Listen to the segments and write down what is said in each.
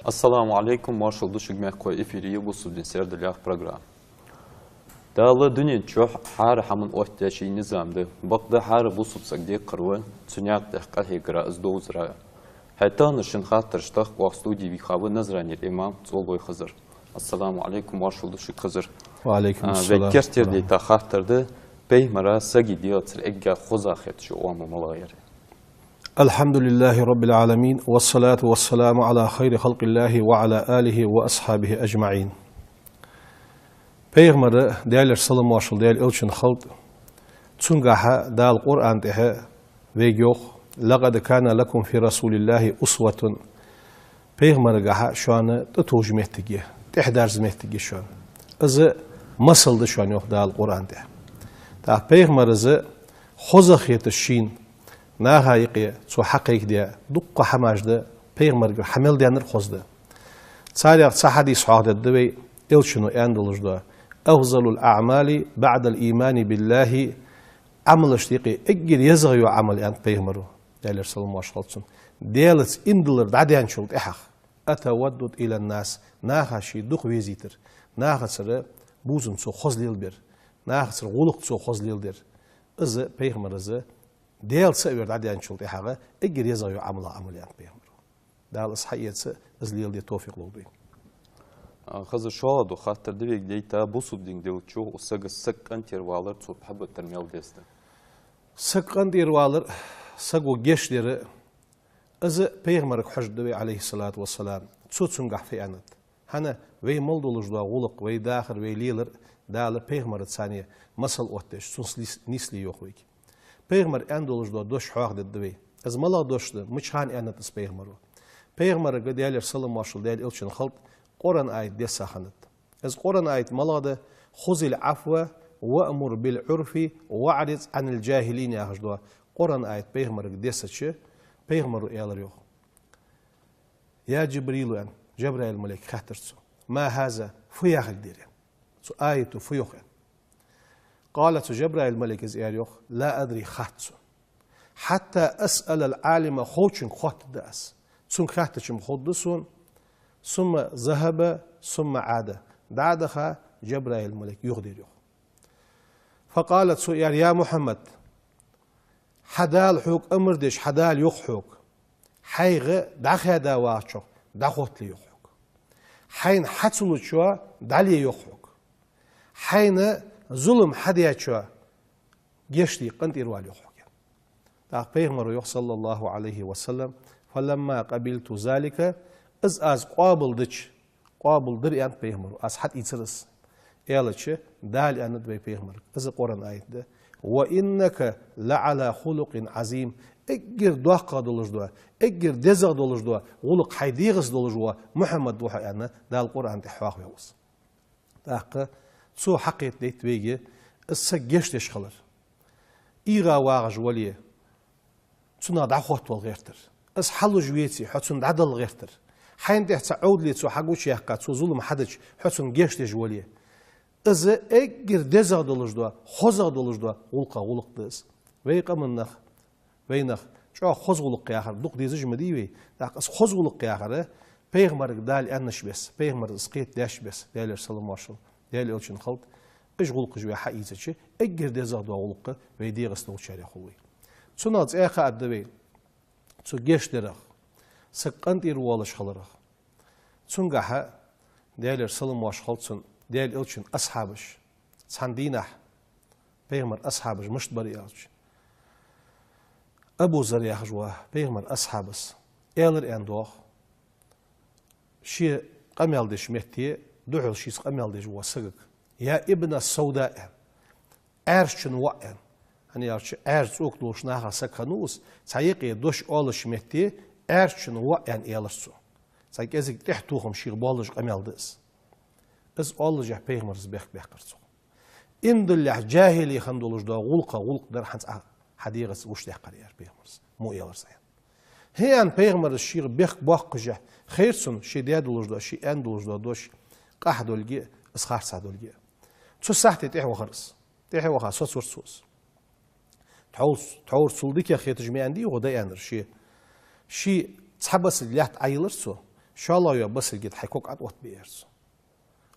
Assalamu alaikum, marshal duşugmek koy efiriye bu subdin serdilyak program. Dağlı dünün çoğ har hamın ohtaşi nizamdı. Bakdı har bu subsak diye kırvı, tünyak dehqal hegra azdoğuzra. Hatta nışın hatırıştaq vaqstu divi xabı nazranir imam Zolboy Xızır. Assalamu alaikum, marshal duşug Xızır. Ve aleyküm selam. Ve kertirdi ta hatırdı, beymara sagi diyatır egga xozaxet şu oamı malayır. Elhamdülillahi Rabbil alemin ve salatu ve selamu ala hayri halqillahi ve ala alihi ve ashabihi ecma'in. Peygamberi değerli salam başıl değerli ölçün halk tsungaha dal Kur'an tehe ve yok laqad kana lakum fi rasulillahi uswatun Peygamberi gaha şu anı tutucum ettiği tehdarzım ettiği şu an. Azı masaldı şu an yok dal Kur'an tehe. Ta Peygamberizi xozaqiyeti şin نهايقي سو حقيق دي دق حماجد پیغمبر حمل ديانر خزد صالح صحدي صحاد الدوي إلشنو أندلج دو أفضل الأعمال بعد الإيمان بالله عمل اشتيقي اجر يزغيو عمل أنت پیغمبرو ديالر سلام واشخالصن ديالت اندلر دعديان شلت إحق أتودد إلى الناس ناها شي دق ويزيتر ناها سر بوزن سو خزليل بير ناها سر غلق سو خزليل دير إز پیغمبر إز ديال سأير عديان شلت إحقا إجر يزغيو عمليان بيهمرو دال إصحيات إزليل دي توفيق لولدين Xızır şoğadu xahtırdı ve deyta bu subding devçu usaga sık antirvalar çok habbe termiyal desti. Sık antirvalar sago geçleri azı peygamberik hujdu ve aleyhissalatu vesselam tutsun fi anat. Hana ve molduluş da guluk ve dahir ve liler dal peygamberit saniye masal otteş suns nisli yok ve Peygamber endoluş da doş haq dedi ve az mala doşdu mıçhan anat is peygamberu. Peygamber gediyaler salam başıl deyil ilçin halk Kur'an ayet de sahanat. Az Kur'an ayet malada khuzil afwa wa amur bil urfi wa ariz anil jahilin ya hajdu. Kur'an ayet peygamber de saçı peygamberu eyalar yok. Ya Cibril an Cebrail melek khatirsu. Ma haza fuyahil dire. Su ayetu fuyuh. قالت جبرائيل الملك إزياريوخ لا أدري خاتسو حتى أسأل العالم خوشن خات داس سون خاتشم خدسون ثم ذهب ثم عاد دعدها جبرائيل الملك يغدر فقالت سؤال يا محمد حدال حوك أمر ديش حدال يخحوك حيغ دخل دا واشو دخوت لي يخحوك حين حتسلو شو دالي يخحوك حين zulüm hadiyaçwa geçti qant irwali xokan ta peygamber yok sallallahu aleyhi ve sellem falamma qabiltu zalika az qabildir yan peygamber az hat itsiriz elaçı dal anad ve peygamber az Kur'an ayetde ve innaka la ala xuluqin azim egir duqa dolujdu egir dezaq dolujdu xuluq haydiğiz dolujdu Muhammed bu hayana dal Kur'an te haq yavuz ta سو حقيت ليت ويجي السجش تشخلر إيرا واعج وليه تنا دعوت والغيرتر أس حلو جويتي حتون عدل غيرتر حين ده تعود لي تسو حقوش يحقق تسو ظلم حدش حتون جش تجوليه إذا أجر دزا دولج دوا خزا دولج دوا غلق دز ويقا منخ وينخ شو خز غلق يا آخر دوق ديزج مديوي لكن أس خز غلق يا آخر بيغمر دال أنش بس بيغمر سقيت داش بس دال سلام ماشل دال ألشن خلط قشغل قجوا حقيقة أجر دزا دوا غلق ويدي غسلو شارع خوي سنات آخر أدبي سو جيش درخ سقنت إروالش خلرخ سنجحة دال سلام واش خلطن دال ألشن أصحابش سندينه بيغمر أصحابش مش برياج أبو ذر يخجوا بيغمر أصحابس إيلر أندوخ شيء قميل دش مهتي دعول شيء قميل دش وسقك يا ابن السوداء أرشن وقن hani yarşı erçuk doşnaha sakanus sayıqı doş alış mehti erçun wa en elarsu sayık ezik tehtuhum şir balış qamaldız biz allıca peygamberiz bek qırçıq indillah cahili xandolujda gulqa gulq dar hans حديقة وش ده قرير بيغمرز مو يلرزين هي أن بيغمر الشيء بيخ باقجة خيرسون شيء ديادولوج دا شيء أندولوج دا دوش قاحد الجي إسخار سعد الجي شو ساحتي تيح وخرس تيح وخرس صوت صوص تعور سولدك يا خير تجمع عندي وغدا أندر شيء تحبس الليات عيلرسو إن شاء الله يا بس الجيت حيكوك عد وقت بيرسو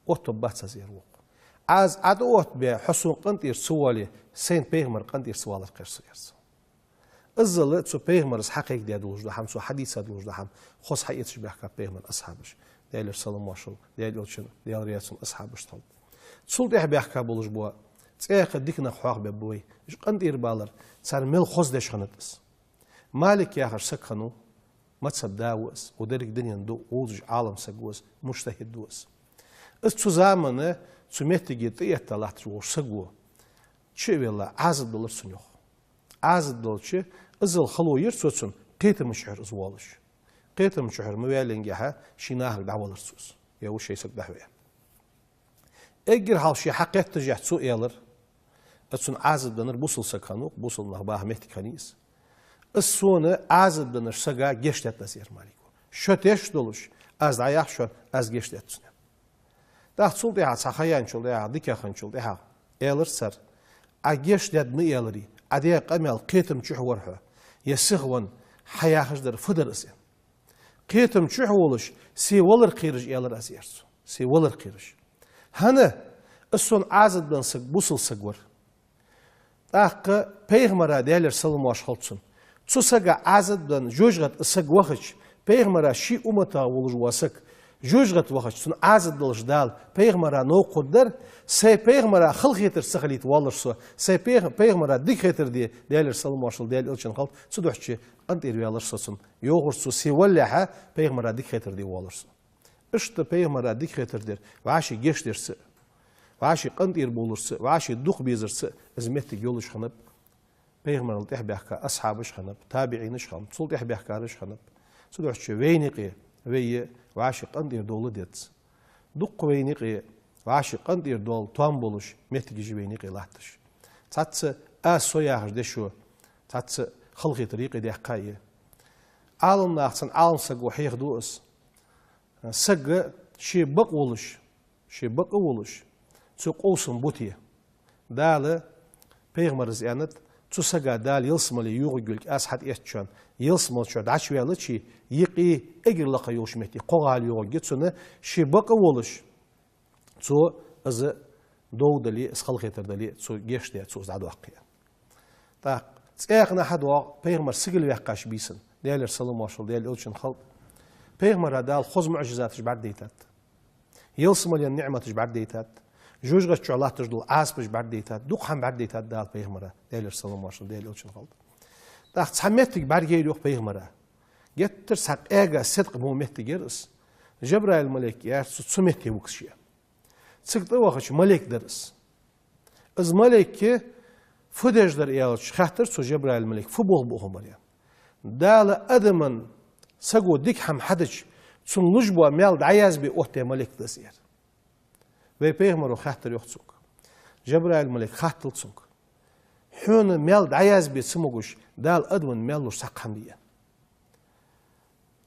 وقت بات زير وق از عد وقت بحسن قنتير سوالي سين بيغمر قنتير سوال القرص يرسو الزل تسو بيغمرز حقيق ديادولوج دا هم سو حديث دولوج دا هم خص حقيقتش بيحكى بيغمر أصحابش ديال السلام واشل ديال الشن ديال رياسون أصحابش طل تسول ده بيحكى بولوج بوا تأخ ديكنا خواق ببوي إيش قنتير بالر صار مل خص دش خنتس مالك يا آخر سكنو ما تصدقوس ودرك دنيا دو ووج عالم سجوس مجتهد دوس استو زمانه تمتجي تيت طلعت وش سجوا شيء والله عزد دولار سنيخ عزد دولار شيء إزل خلو يرسوسن قيت مشهر زوالش قيت مشهر موالنجها شيناه دعوة الرسوس يا وش يسق دعوة اجر هالشي حقيقة تجاه سوء يالر اتسون عزد دنر بوصل سكانوك بوصل نهباه مهتي كنيس السونة عزد دنر سجا جشتت نسير مالكو شو تيش دولش از عياح شو از جشتت سنة ده تصل ده سخيان شو ده ديك خن شو ده يالر سر أجشتت مي يالري عدي قمل قيتم شحورها يسخون حياخش در فدر اسين قيتم شحولش سي ولر قيرج يالر اسيرسو سي ولر قيرج هنا السون عزد دن سق بوصل سقور تاق بيغمرا ديالر سلم واش خلصن تسوسغا عزد دن جوجغت سق وخش بيغمرا شي امتا ولج واسق جوجغت وخش سن عزد دلش دال بيغمرا نو قدر سي بيغمرا خلقيتر سخليت والرسو سي بيغمرا ديكيتر دي ديالر سلم واش ديال الشن خلط سدوحشي انتير يالرسن يوغرسو سي ولها بيغمرا ديكيتر دي والرسو اشت بيغمرا ديكيتر دير وعاشي جيشترس وعاشي قنطير بولرس وعاشي دوق بيزرس ازمت يولش خنب بيغمر التح بيحكى اصحابش خنب تابعينش خنب صلت يح بيحكارش خنب سدوحشي وينقي وي وعاشي قنطير دول ديتس دوق وينقي وعاشي قنطير دول توان بولش متجي وينقي لاتش تاتس اسوياش دشو تاتس خلقي طريقي دي حكايه عالم ناحسن عالم سق وحيخ دوس سق شي بقولش شي بقولش تقوسم بوتيه دال بيغمر زيانت تسقى دال يلسملي يوغيلك اسحت يشان يلسمل شو داش ويالتشي يقي اجر لقى يوشمتي قوغال يوغيتسونه شي بقولش تو از دودلي اسخلخيتر دلي تو جيشتي تو زادو حقيا تا تسيخنا حدوا بيغمر سجل يحقاش بيسن ديال سلام واشل ديال الشن خلط بيغمر دال خوز معجزات بعد ديتات يلسمل النعمه بعد ديتات جوج غش علات تجدل عاصبش بعد ديتات دوق هم بعد ديتات دال بيغمر ديال سلام واشل ديال الشن خلط تا تحمتك بعد يروح بيغمر جت ترسق اجا صدق مو مهتجرس جبرائيل الملك يا سمهتي وكشيا سكت وقتش ملك درس از ملك فدش در يالش خاطر سو جبرائيل الملك فبول بوهم بريا دال ادمن سقو ديك هم حدش سن لجبوا ميل عياز بي اوت ملك دسير وي بيغمرو خاطر يخصك جبرائيل الملك خاطر تسوك حون ميل عياز بي سموغش دال ادمن ميلو سقم دي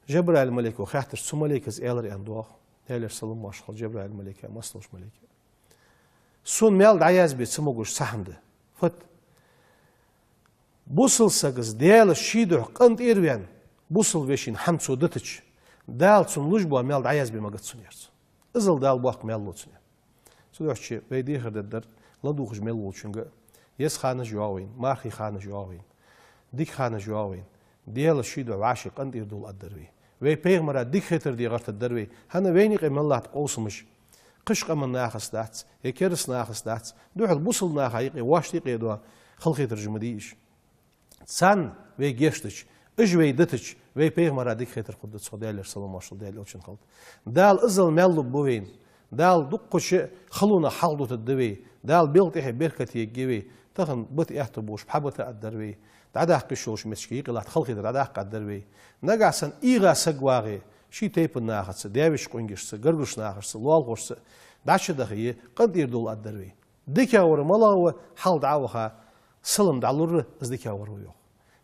جبرائيل الملك وخاطر سو ملك از ايلر اندو ديال سلام ماشخل جبرائيل الملك مصلوش ملك سون ميل عياز بي سموغش سحمد فت بوصل سجز ديال الشيدو قنت إيروان بوصل ويشين حمسو دتش دال سون لجبوا ميل عياز بما قد سنيرس إزل دال بوق ميل لوتسنير سدوحشي ويدي خددر لدوخش ميل لوتشنجا يس خانة جواوين مارخي خانة جواوين ديك خانة جواوين ديال الشيدو وعاشي قنت إيردول الدروي وي بيغمرا ديك خطر دي غرت الدروي هنا ويني قيم الله تقوسمش قشق من ناخس داتس يكرس ناخس داتس دوح البوصل ناخا يقي واش يقي دوا خلقي ترجم ديش سان وي جيشتش اج وي دتش وي بيغمرا ديك خطر قدت صديال سلام ماشل ديال اوشن خلط دال ازل ملو بوين دال دقش خلونا حالدو تدوي دال بيلتي بركتي جوي تخن بت احتبوش بحبت الدروي دعدا قشوش مسكي قلات خلقي دعدا قدروي نغاسن ايغا سغواغي شي تيب ناخس ديابش قنجش غرغش ناخس والغش داش دخي قد يردول الدروي ديكا ور ملاو حال دعوها سلم دعلور ازدكي ورو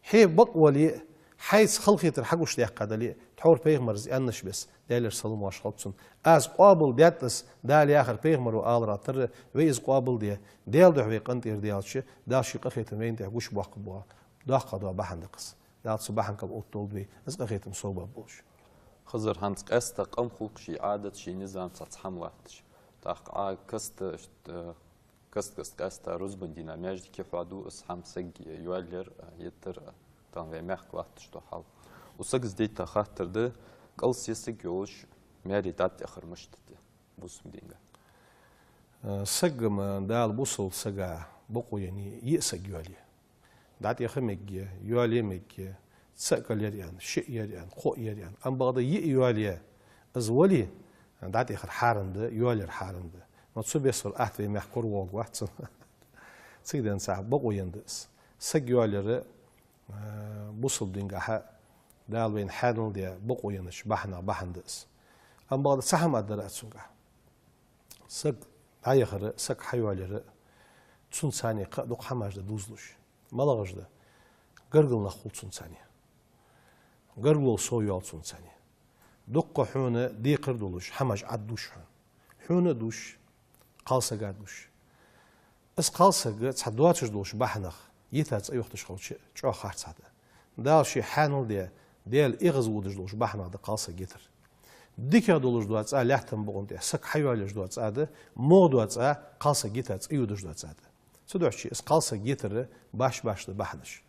هي بق ولي حيث خلقيت الحقوش ديك قدلي تحور بيغمرز أنش بس دالر سلم واش خلصن از قابل دياتس دال آخر بيغمر وآل راتر ويز قابل دي دال ده وي قنت إرديالش دال شي قخيت وين ده وش باق بوا دا قدوا بحندقس دال صباحن كب أوتول بي از قخيت مصوبة بوش خزر هانس قست قم خلق شي عادة شي نظام تصحم وقتش تاق قست رزبن دينا ماجد كيف عدو اسحم سج يوالر يتر تان ve merk وقتش تو حال وسجز ديتا خاطر ده قل سيسك يوش ماري دات اخرمشت بوسم دينغا سجم دال بوصل سجا بقو يعني يسج يوالي دات يخمج يوالي مج سكل يريان شيء يريان خو يريان ام بعض يوالي ازولي دات يخر حارن ده يوالي حارن ده ما تصبيسل احتي محكور ووق وقت سيدان صاحب بقو يندس سج يوالي بوصل دينغا دال وين حانل دي بقو ينش بحندس ام بعض سهم ادرات سونغا سك هاي خر سك حيوالي تسون ثانيه دوق حماج دوزلوش مالغش ده قرقل نخول تسون ثانيه قرقل صويال تسون ثانيه دوق حونه دي قردولوش حماج عدوش حونه دوش قالسه قادوش اس قالسه تصدواتش دوش بحنخ يتاц ايوختش خلش چو خارت ساده دال شي حانل دي ديال اغز ودش دوش بحنا ده قالسه جتر ديكا دولش دوات لاحتم بقونت سك حيوالش دوات اده مو دوات قالسه جتاц ايودش دوات اده سدوشي اس قالسه جتر باش ده بحدش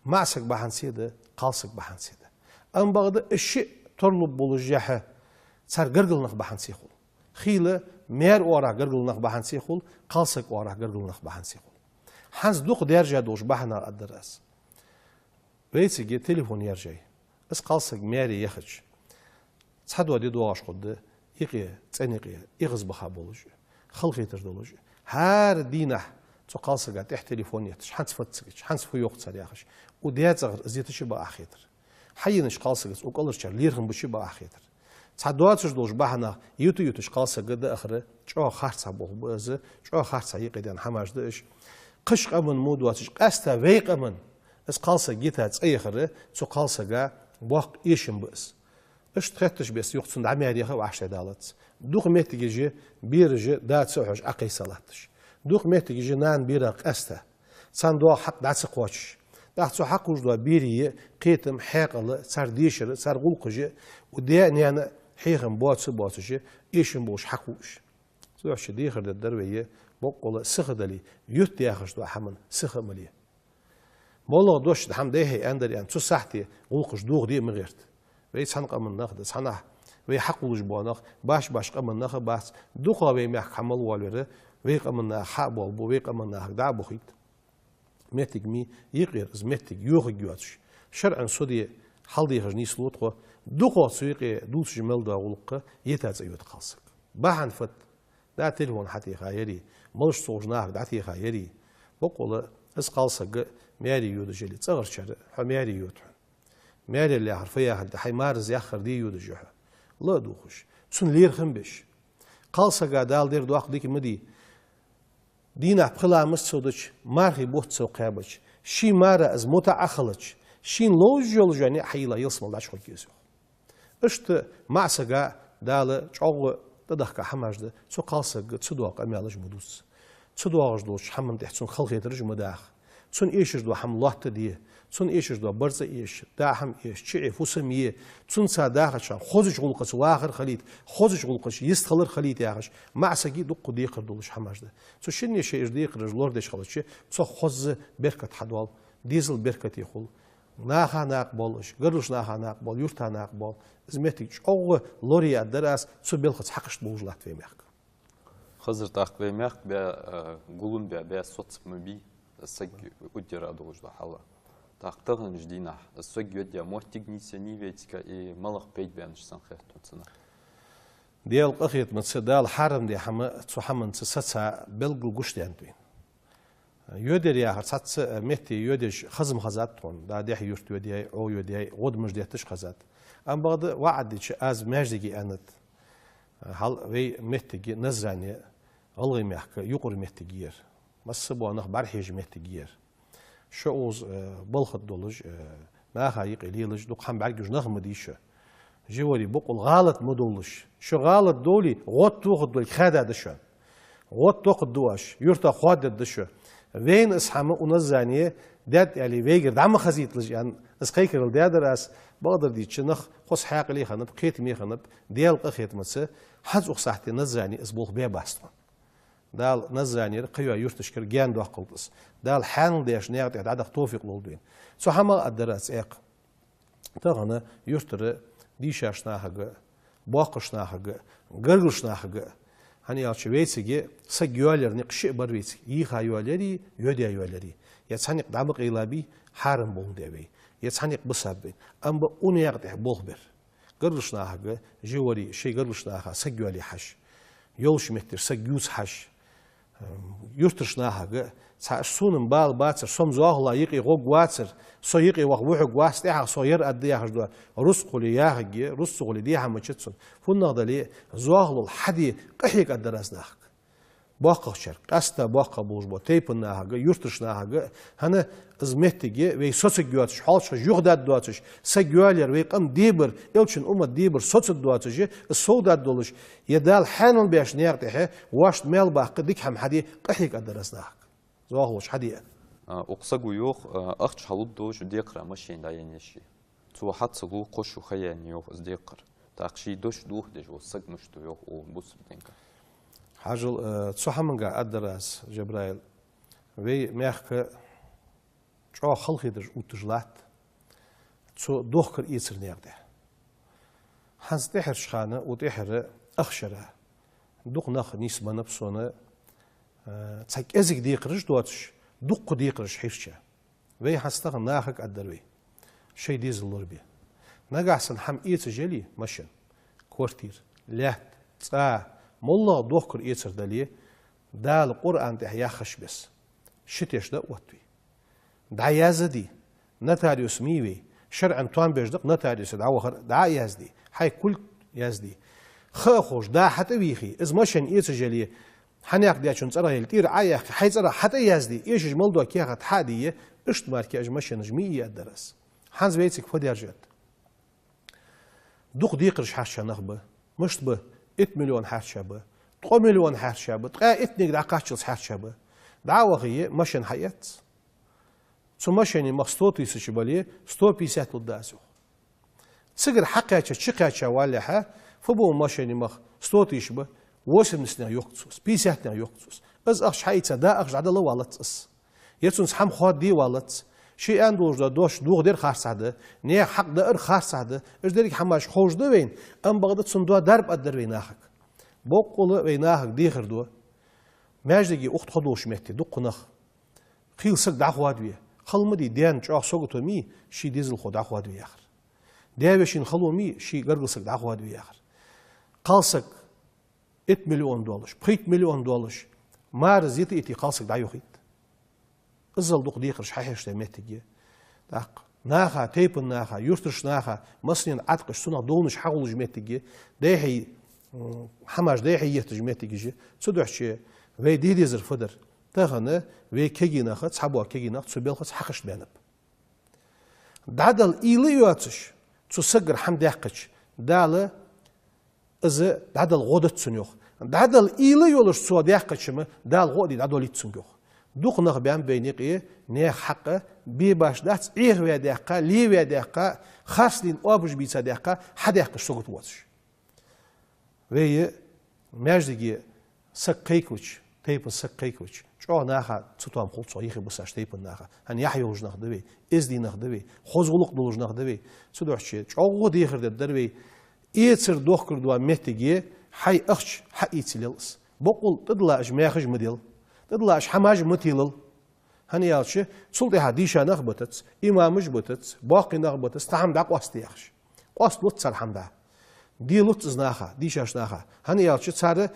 معسك بحنسيده قالسك بحنسيده ام بغد الشيء طلب بولجاحه صار قرقلنخ بحنسيخول خيله مير ورا قرقلنخ بحنسيخول قالسك ورا قرقلنخ بحنسيخول حنز دوق درجة دوش بحنا الدرس بيتسجي تليفون يرجع بس قالسك ماري يخرج تصحد ودي دواش قد يقي تنقي يغز بخا بولج خلقي تردولج هار دينه تو قالسك تحت تليفون يتش حنس فتسكش حنس في يوقت سريع خش وديات صغر زيتش با اخيتر حينش قالسك وقلرش ليرهم بشي با اخيتر تصحد دواتش دوش بحنا يوتش قالسك قد اخره جو خارصه بو بز جو خارصه يقيدان حماج دش قش قمن مود واتش قاستا ويق قمن اس قالسا جيتا تصي خره سو قالسا جا واق يشم بس اش تختش بس يقصن عميري خو 10 دالت دوق متيجي بيرج دات سوحش اقي صلاتش دوق متيجي نان بيرق قاستا سان دو حق دات سقوش دات سو حق وجدوا بيري قيتم حقل صار ديشر صار غلقجي ودي يعني حيخم بواتش يشم بوش حقوش سوحش ديخر الدرويه بقول سخدلي يوت ياخش دو حمن سخملي والله دوش دحم ده اندر يعني تو صحتي وقش دوغ دي مغيرت وي سنق من ناخد سنه وي حق وج بونخ باش قمن ناخ باس دوقا وي مخ حمل والره وي قمن حق بول بو وي قمن ناخ دا بخيت متك مي يغير از متك يوغ جواتش شرعا سودي حلدي غني سلوتخو دوقا سويقي دوش جمل دا ولقه يتاز يوت خاصك باحن فت دا تلفون حتى خايري ملش صوجناه دعتي خايري بقول اس قالسق ماري يود جلي تصغر شر حماري يود ماري اللي حرفيا حد حي مارز ياخر دي يود جوح لا دوخش تسن لير خنبش قالسق دال دير دواق ديك مدي دينا بخلا مسودش ماري بوت سو قابش شي مارا از متعخلش شين لوج يول جاني حيلا يصمل داش خو كيسو اشت معسقا دال چوغ تدخك حماجد سو قالسق تسدوق امالج مدوس تسدوقش دوش حمن تحسن خلق يترج مداخ تسن ايش دو حم الله تدي تسن ايش دو برز ايش داحم ايش تشعي فسميه تسن ساداخش خوزش غلقس واخر خليت خوزش غلقش يستخلر خليت ياخش معسقي دق ديق دولش حماجد سو شني شي ديق رجلور دش خلش سو خوز بركت حدوال ديزل بركت يخول ناخا ناقبولش قرش ناخا ناقبول يرتا ناقبول زمتك اوغ لوريا دراس سو بلخص حقش بوجلات في مخ خزر تاقوي مخ با قولن با صوت مبي السج ودير ادوج دا حلا تاقتغن جدينا السج يديا موتيك نيسني ويتكا اي ملخ بيت بانش سنخيتون ديال قخيت من سدال حرم دي حما تحمن تساتسا بلغ غشتي انتوين يودر يا هرسات متي يودش خزم خزاتون دا دي يورت يودي او يودي غد مجديتش خزات ام بعد وعدش از ماجدي انت هل وي متي نزاني الغي مخك يقر متي جير مس بو نخ برحيج متي جير شوز بلخت دولج ناخا يقليلج دوق هم بعد جوج نغم ديشه جوالي بقول غلط مدولش شو غلط دولي غوت توخد دول خدا دشان غوت توخد دواش يرتا خاد دشه وين اسحمه ونزانيه دات يعني ويجر دعم خزيت لج يعني اسقيكر الدادراس بقدر دي تشنخ خص حاق لي خنب قيت مي خنب ديال قخيت مس حز وصحتي نزاني اسبوخ بيه باستما دال نزاني قيوا يرتشكر جان دو قلطس دال حان ديش نيغت عدد توفيق لولدين سو حما الدراس اق تغنا يرتر دي شاشناهغ باقشناهغ غرغشناهغ hani ya şüveysiği sa güğalerni qışı bar veysi iyi hayvaleri yöde hayvaleri ya sanik damık ilabi harım bol devi ya sanik bısabbi amba onu yaqdı bol bir gırlışnağı jewari şey gırlışnağı sa güğali haş yol şmettir sa güz haş yurtışnağı sa sunun bal batır som zoğla yıqı gog watır so yıqı waq wuhu gwastah so yer addi yahdu rus quli yaqgi rus quli di hamçıtsın funnağı li zoğlul hadi qihik addarasnaq baqıqşar qasta baqa bujbo teypnağı yurtışnağı hani izmettigi ve sosu güatış halça yuqdad duatış sa güaler ve qam dibir elçin umma dibir sosu duatıcı soğdad doluş yedal hanun beş niyaqtihi wash mel baqı dik ham hadi qihik addarasnaq zoğluş hadi أقصى يوخ أخش حلود دوش ديقرا ماشين داينيشي تو حد سلو قشو خيان يوخ ديقر تاقشي دوش دوه دجو سق مشتو يوخ وبوس بدينكا حاجل تسوحمنغا أدراس جبرائيل وي ميخك جو خلقي درج وتجلات تو دوخكر إيتر نيغده حنز تحر شخانة وتحر أخشرة دوخ نخ نيسبة نفسونا تساك أزيك ديقرش دواتش دق ديقرش حيرشة وي حستغ ناخك أدروي شي ديز اللوربي نقعسن حم إيتر جلي مشن كورتير لات تا مولا دوخكر إيتر دالي دال قرآن تحيا خش بس شتيش دا واتوي دا يازدي نتاريوس ميوي شرعا توان بيجدق نتاريوس دعوة دا يازدي حي كل يازدي خاخوش دا حتى ويخي إز مشن إيتر جلي حناق دياشون ترى يلتير عايخ حي ترى حتى يازدي إيش مولدو كياغت حادية إشت ماركي أجمشن جميع الدرس حنز بيتك فديرجت دوق ديقرش حاشا نخبه مشت به 8 مليون حاشا 3 مليون حاشا تقا اتنيك دا قاشلس حاشا دعوة هي مشن حياة ثم مشني مخصوطي سشبالي 150 للداسو سجر حقاچا چقاچا والها فبو مشني مخ 100 يشبه وسم سنه يوقتسوس 50 يوقتسوس از اخش حيتا دا اخش عدل والتس يتسونس حم خود دي والت شي اندوج دا دوش دوغ دير خارساده ني حق دا ار خارساده اش ديرك حماش خوجدو وين ام بغدت سندو درب ادر ويناخك بوقول ويناخك ديخردو ماجدگي اخت خدوش مهتي دقنخ خيلسك دعواد وي خلمدي ديان چاخ سوغتومي شي ديزل خود دعواد وي اخر ديابشين خلومي شي غرغسك دعواد وي اخر قالسك 8 مليون دولار 3 مليون دولار مار زيتي اتي قالسك دا يخيت ازل دوق ديقرش حيش تمتجي داق ناخا تيبن ناخا يرتش ناخا مصنين عتقش سنة دونش حقول جمتجي داهي حماش داهي يهتجمتجي تسدوحشي وي ديديزر فدر تغنى وي كيجي ناخا تصحبوا كيجي ناخا تسبيل حقش بانب دعدل إيلي يواتش تسجر حمداقش داله از دعدل غودت سنيوخ دعدل إيلي يولش سوداقش ما دال غودي دعدل يتسنيوخ دوق نخ بيان بينيقي نيخ حقه بيباش دات إيه ويداقا لي ويداقا خاصلين أوبج بيصداقا حداقش سوقت واتش وي ماجدگي سقيكوش تيبن سقيكوش جو ناخا تطوام خلصو يخي بساش تيبن ناخا هن يحيوج نخدوي ازدي نخدوي خوزغلق دولج نخدوي سدوحشي جو ديخر دروي إيتر دوخ كردوا مهتگي حي أخش حقي تليلس بقول تدلا أجماخج مديل تدلا أش حماج متيلل هني يالشي سلطي هاديشا نخبتت إمامج بتت باقي نخبتت تحم داق واستيخش واست لط صار حمدا دي لط زناخا ديشاش ناخا هني يالشي صار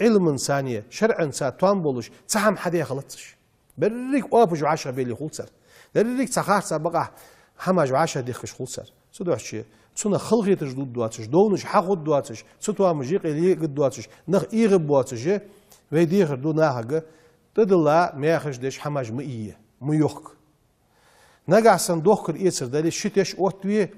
علم ثانية شرع سا توان بولش تحم حدا يخلطش بريك أوبج 10 بيلي خلصر بريك تخارص بقى حماج 10 ديخش خلصر سدوحشي سونا خلقي تجدود دواتش دونش حقود دواتش ستوا مجيق اللي قد دواتش نخ إيغب دواتش ويديخر دو ناهق تدلا ميخش ديش حماج مئية ميوخ نجعسن دوخر يصير دلي شتش أوتوي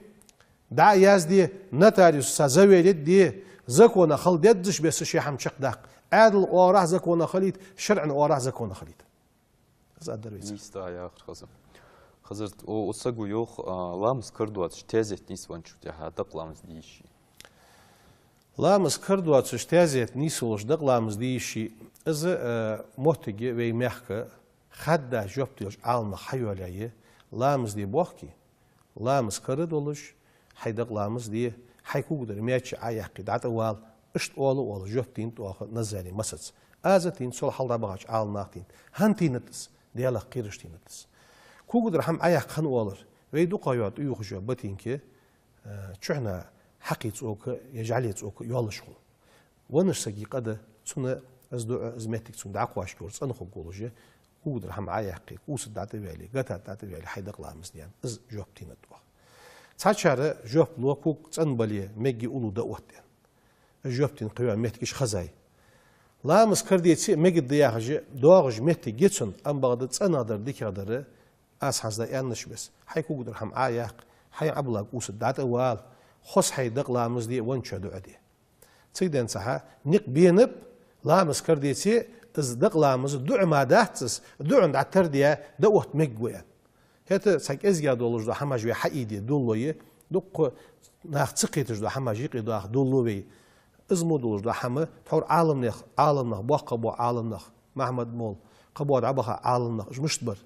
دع يزدي نتاريس سازويد دي زكونا خل ددش بس شيء حمشق داق عادل وراه زكونا خليت شرعا وراه زكونا خليت زاد درويس نيستا يا خزر خزر او اسقو يوخ لامس كردوات تازت نيس وانشو تها دقلامز ديشي لامس كردوات تازت نيس ولش دقلامز ديشي از موتجي وي مخك خدا جوبتيش عالنا حيولايه لامز دي بوخكي لامس كردولش حيدق لامز دي حيكو قدر مياتش عياقي دعت أول اشت أول جوتين تواخد نزالي مسدس آزتين سول حال دباغش عال ناقتين هانتينتس ديالا قيرشتينتس كو قدر هم عياق خن أولر ويدو قايات يوخجو بتين كي تشحنا حقيت أوك يجعليت أوك يالشخو ونش سقي قد تسونا أزمتك تسون دعقواش كورس أنا خو قولوجي كو قدر هم عياقي كوس دعت بالي قطع دعت بالي حيدق لامز ديان از جوبتين تواخ تشاره جوب لوكوك تنبلي مجي أولو دقوتين جوبتين قوي متكش خزاي لا مسكرديتي مجي ضياغج دوغج متي جيتسون أم بغداد تنادر ديكادر أس حزدا أنش بس حيكو قدر هم عياق حي عبلاق وس دعت أول خص حيدق لامز دي ونشدو عدي تيدن صحة نق بينب لا مسكرديتي ازدق لامز دع ما دهتس دع عند عترديا دوت مجويا هذا سك إزيا دولج ده حماجي حقيقي دولوية دق ناخذقيتش ده حماجي قيد دولوي إزمو دولج ده حما تحور عالم نخ بوق عالم نخ محمد مول قبوا عبها عالم نخ مش تبر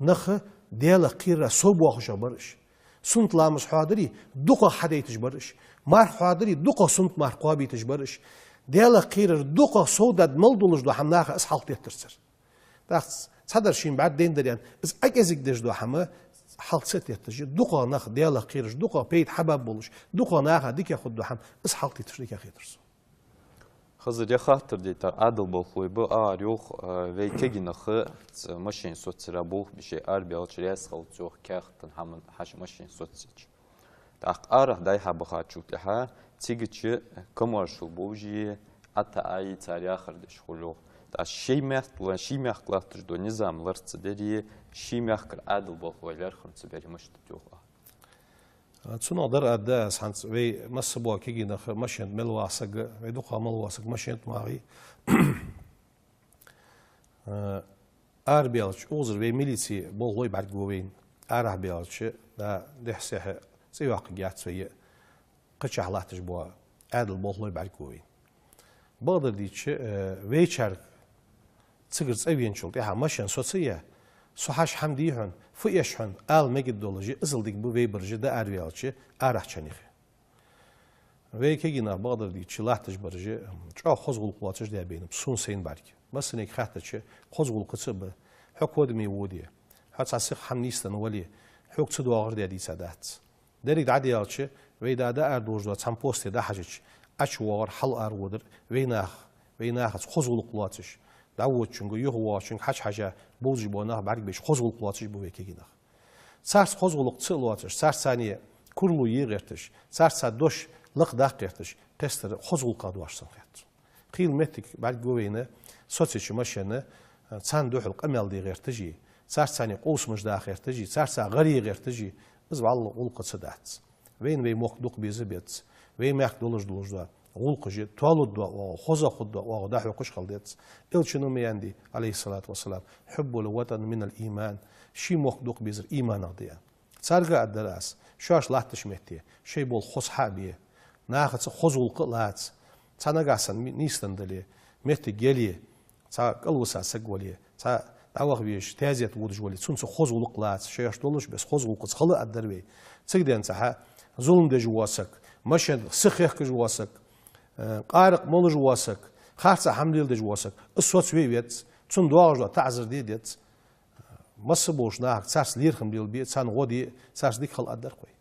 نخ ديال قيرة صوب وخش برش سنت لامس حاضري دق حديتش برش مار حاضري دق سنت مار قابي تجبرش ديال قيرة دق صودد مل دولج ده حمناخ أسحق تيترسر داخل صدر شين بعد دين دريان بس أجازك دش دو حما حلصت يتجي دقة ناخ ديالا قيرش دقة بيت حباب بولش دقة ناخ ديك ياخد دو حم بس حلتي تشريك يا خيترس خزر يا خاطر ديتار عدل بخوي بقى يوخ ويكجي نخ ماشين صوت سرابوخ بشي أربعة وشريس خلصوخ كاختن حمن حش ماشين صوت سيج تاق أره داي حبخات شوت لها تيجي كمارشل بوجي حتى أي تاريخ خردش خلوه شيء مختلف شيء مختلف تجدو نظام لرت دري شيء مختلف عدل بخويلر خمس بري مش تجوها. تسون در أداس حنت وي مسبوا كيجي نخ مشين ملواسق ويدوقا ملواسق مشين معي أربيالش أوزر وي ميليسي بولوي بعد جوين أربيالش دا دحسه سيواق جات وي قش على تجبوا عدل بولوي بعد جوين بقدر ديتش ويشار تسقط أبين شلت يا ماشين صوتية صحاش حمديهن فيشهن آل مجد دولجي أصل ديك بوي برجة دا أرويالشة أرح شنيخ ويك جينا بقدر ديتش لاحتش برجة شو خزقول قواتش ده بينهم سون سين بارك بس نيك خاتش خزقول قصب حق ودمي وديه حتى عسيق حمنيستن ولي حق تدوا غردي دي سادات دريد عديالشة ويدا دا أردوج دا تامبوست دا حاجش أشوار حل أرودر ويناخ خزقول قواتش دعوت شنو يهوا شنو حاجة بوجي بوناه بعد بيش خزقول قواتش بويك جينا سارس خزقول قصلواتش سارس ثانية كله يغيرتش سارس دوش لق داقيرتش تستر خزقول قادواش سنخات قيل متك بعد جوينا صوتش مشينا سان دوح القمل دي غير تجي سارس ثانية قوس مش داخير تجي سارس غري غير تجي بس والله قلقة صدات وين بي مخدوق بيزبيت وين ما دولج دا غلقجي توالد دوا وخزا خد دوا وغداح وقش خلدت إلشنو مياندي عليه الصلاة والسلام حب الوطن من الإيمان شي مخدوق بيزر إيمان أضيا سارقة الدراس شاش لاحتش مهتي شي بول خص حابيه ناخد خزول قلات تانا قاسن نيستن دلي مهتي جليه تا قلوسا سقوليه تا دعوة بيش تازيت ودج ولي تسونس خزول قلات شياش دولش بس خزول قص خلق الدروي تقدر انت ظلم ده جواسك مشان سخيخ جواسك قارق مول جواسك خاصة حمل ده جواسك الصوت سويت تسون دواج تعذر ديت مصبوش ناك ساس ليرخم ديال بيت سان غودي ساس ديك خل أدر قوي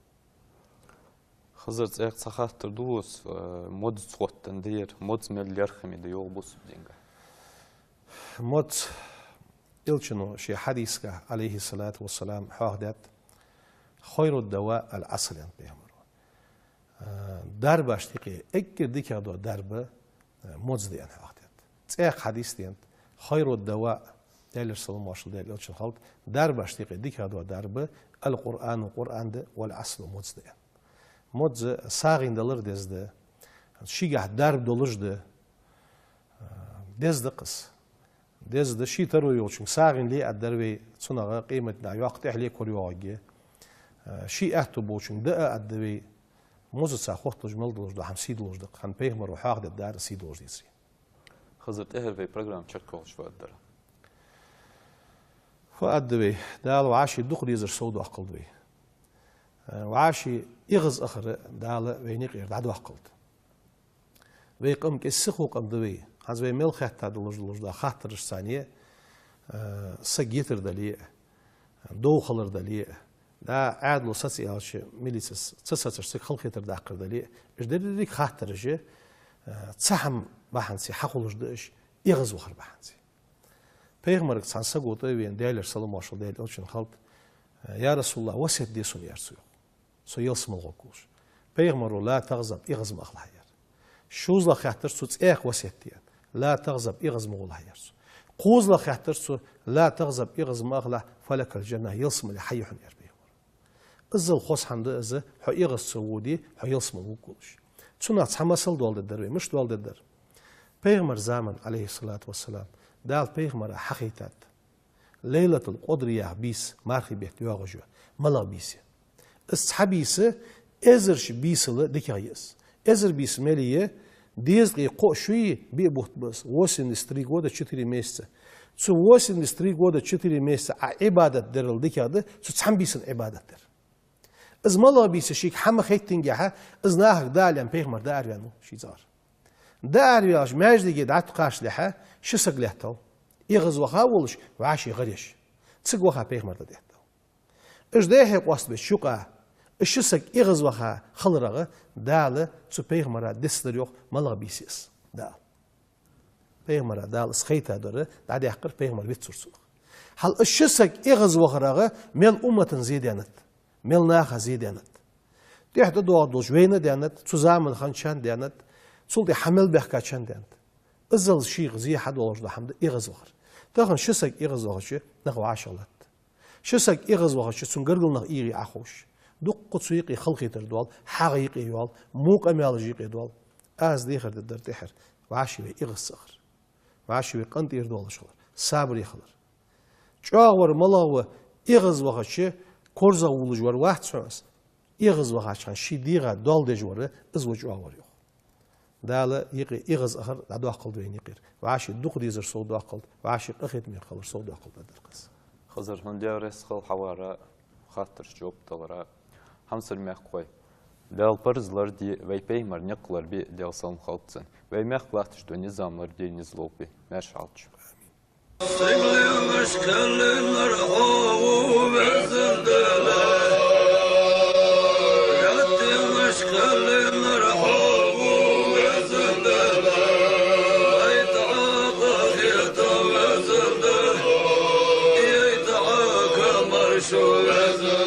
خزرت إيه سخاطر دوس مود صوت تندير مود مل يرخم ديو بوس بدينجا مود إلشنو شيء حديثك عليه الصلاة والسلام حاهدت خير الدواء العسل يعني بيهمرو درب اشتكي اكر ديك هذا درب مود ديان حاهدت تأخ حديث ديان خير الدواء değerler salam başlı değerler için halt der başlığı dik hadu darbe el Kur'an Kur'an'da wal aslu mudzda mudz sağindalar dezde şigah darb dolujda dezde qıs dezde şi taru yol çünkü sağin li addervi sunağa kıymetli vaqt ahli koruyağı şi ahtubu çünkü da addervi muz saxot lojmal dolujda ham sid dolujda han peygamber ve haqda dar sid dolujda isri Hazır eher ve program çakkolş vadır. فأدبي دال وعاشي دخل يزر سود وأقلد بي وعاشي يغز أخر دال وينيق يرد وأقلد ويقوم كسخو قم دبي عز بي ميل خاطر دلوج دا خاطر الثانية سجيتر دلي دو خلر دلي دا عادلو ساسي عاش ميليسس ساسر سك خلق يتر داقر دلي إجدر ديك خاطر جي تسحم بحنسي حقولش داش يغز وخر بحنسي Peygamber sansa gotu evin değerler salam aşıl değerler için halt ya Resulullah vaset diye soruyor suyu. So yılsımıl okuş. Peygamber la tağzab iğzm ağlayır. Şuzla xahtır suç eğ vaset diye. La tağzab iğzm ağlayır. Quzla xahtır su la tağzab iğzm ağla falakal cennet yılsımıl hayyun yer Peygamber. Izzıl xos handı izı ha iğz suudi ha yılsımıl okuş. Çuna çamasıl doldu der ve mış doldu der. Peygamber zaman aleyhissalatu vesselam دال پیغمبر حقیقت لیلة القدریه بیس مرخی بیت یاغجو ملا بیسی اصحابیس ازرش بیسل دکایس ازر بیس ملیه دیزگی قشوی بی بحت بس واسن استریگ وده 4 месяца سو واسن استریگ وده 4 месяца عبادت درل دکاده سو تسم بیسن عبادت در از ملا بیس شیک همه خیتینگه از نهر دالیم پیغمبر داریانو شیزار داریاش مجدی دعت قاش لحه شسق لحتو يغز وخاولش وعاشي غريش تسق وخا بيغمر دهتو اش ده قواست بشقه الشسق يغز وخا خلرغه دال تو بيغمر دستر يوق ملغ بيسيس دال بيغمر دال سخيتا دره دعد يحقر بيغمر بيتسرسو هل الشسق يغز وخرغه مل امه زيدانت مل ناخ زيدانت دهت دو دوج وين دانت تزامن خانشان دانت سولدي حمل بحكاشان دانت ازل شيء زي حد والله ده حمد يغز وخر تاخن شسك يغز وخر نخو عاشلت شسك يغز وخر سنقرقل نخ إيري عخوش دق تسويقي خلقي تردوال حقيقي يوال موق أميالجيقي دوال أز ديخر ددر تحر وعاشي بي يغز صخر وعاشي بي قنط يردوال شخر صابر يخلر شاور ملاوه يغز وخر كورزا ولجوار واحد سوس يغز وخر شي ديغا دول دجوار ازوج شاور يخ داله يقي يغز أخر عدو أقل وين يقير وعاشي دخل يزر صوت أقل وعاشي أخذ من خلر صوت أقل بدر قص خزر هندي رسخل حوارا خاطر جوب تلرا همسر مخوي دال برزلر دي وي بيمر نقلر بي دال سام خالتسن وي مخلاتش دو نظامlar دي نزلوبي مشالچ شو